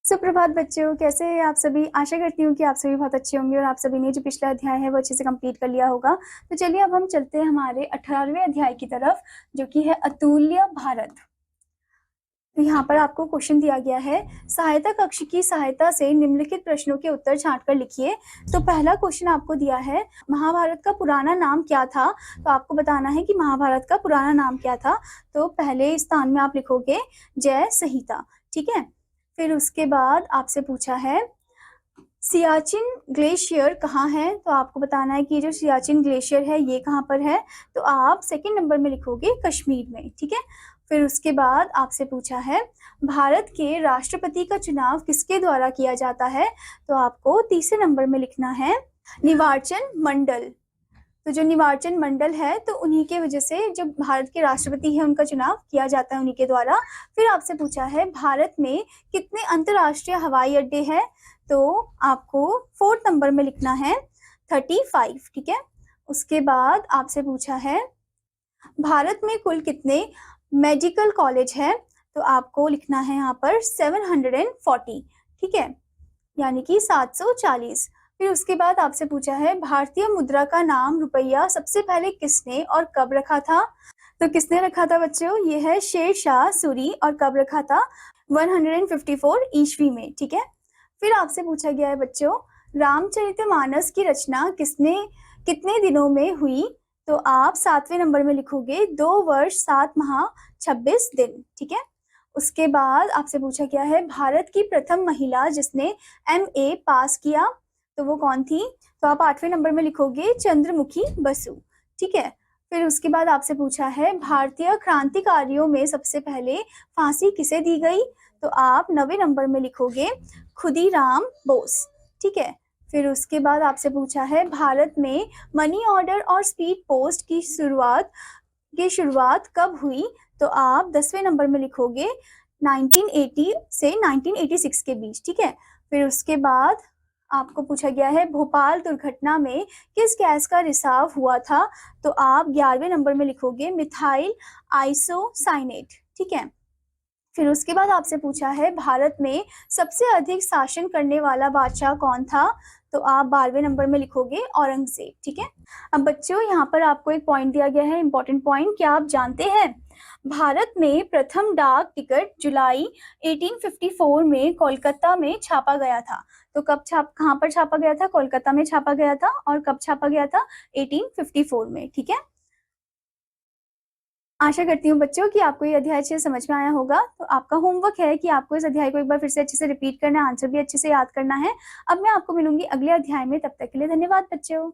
सुप्रभात बच्चों, कैसे हैं आप सभी। आशा करती हूँ कि आप सभी बहुत अच्छे होंगे और आप सभी ने जो पिछला अध्याय है वो अच्छे से कंप्लीट कर लिया होगा। तो चलिए अब हम चलते हैं हमारे 18वें अध्याय की तरफ, जो कि है अतुल्य भारत। तो यहाँ पर आपको क्वेश्चन दिया गया है, सहायता कक्ष की सहायता से निम्नलिखित प्रश्नों के उत्तर छांटकर लिखिए। तो पहला क्वेश्चन आपको दिया है, महाभारत का पुराना नाम क्या था। तो आपको बताना है कि महाभारत का पुराना नाम क्या था। तो पहले स्थान में आप लिखोगे जय संहिता, ठीक है। फिर उसके बाद आपसे पूछा है, सियाचिन ग्लेशियर कहाँ है। तो आपको बताना है कि जो सियाचिन ग्लेशियर है ये कहाँ पर है। तो आप सेकंड नंबर में लिखोगे कश्मीर में, ठीक है। फिर उसके बाद आपसे पूछा है, भारत के राष्ट्रपति का चुनाव किसके द्वारा किया जाता है। तो आपको तीसरे नंबर में लिखना है निर्वाचन मंडल। तो जो निर्वाचन मंडल है तो उन्हीं के वजह से जो भारत के राष्ट्रपति है उनका चुनाव किया जाता है उन्हीं के द्वारा। फिर आपसे पूछा है, भारत में कितने अंतर्राष्ट्रीय हवाई अड्डे हैं। तो आपको फोर्थ नंबर में लिखना है 35, ठीक है। उसके बाद आपसे पूछा है, भारत में कुल कितने मेडिकल कॉलेज है। तो आपको लिखना है यहाँ पर 740, ठीक है, यानी कि 740। फिर उसके बाद आपसे पूछा है, भारतीय मुद्रा का नाम रुपया सबसे पहले किसने और कब रखा था। तो किसने रखा था बच्चों, ये है शेर शाह सूरी, और कब रखा था 154 ईस्वी में, ठीक है। फिर आपसे पूछा गया है बच्चों, रामचरितमानस की रचना कितने दिनों में हुई। तो आप 7वें नंबर में लिखोगे 2 वर्ष 7 माह 26 दिन, ठीक है। उसके बाद आपसे पूछा गया है, भारत की प्रथम महिला जिसने MA पास किया, तो वो कौन थी। तो आप 8वें नंबर में लिखोगे चंद्रमुखी बसु, ठीक है। फिर उसके बाद आपसे पूछा है, भारतीय क्रांतिकारियों में सबसे पहले फांसी किसे दी गई। तो आप 9वें नंबर में लिखोगे खुदीराम बोस, ठीक है। फिर उसके बाद आपसे पूछा है, भारत में मनी ऑर्डर और स्पीड पोस्ट की शुरुआत कब हुई। तो आप 10वें नंबर में लिखोगे 1980 से 1986 के बीच, ठीक है। फिर उसके बाद आपको पूछा गया है, भोपाल दुर्घटना में किस गैस का रिसाव हुआ था। तो आप 11वें नंबर में लिखोगे मिथाइल आइसोसाइनेट, ठीक है। फिर उसके बाद आपसे पूछा है, भारत में सबसे अधिक शासन करने वाला बादशाह कौन था। तो आप 12वें नंबर में लिखोगे औरंगजेब, ठीक है। अब बच्चों यहाँ पर आपको एक पॉइंट दिया गया है, इंपॉर्टेंट पॉइंट। क्या आप जानते हैं, भारत में प्रथम डाक टिकट जुलाई 1854 में कोलकाता में छापा गया था। तो कहाँ पर छापा गया था, कोलकाता में छापा गया था। और कब छापा गया था, 1854 में, ठीक है। आशा करती हूँ बच्चों कि आपको ये अध्याय अच्छे से समझ में आया होगा। तो आपका होमवर्क है कि आपको इस अध्याय को एक बार फिर से अच्छे से रिपीट करना है, आंसर भी अच्छे से याद करना है। अब मैं आपको मिलूंगी अगले अध्याय में, तब तक के लिए धन्यवाद बच्चों।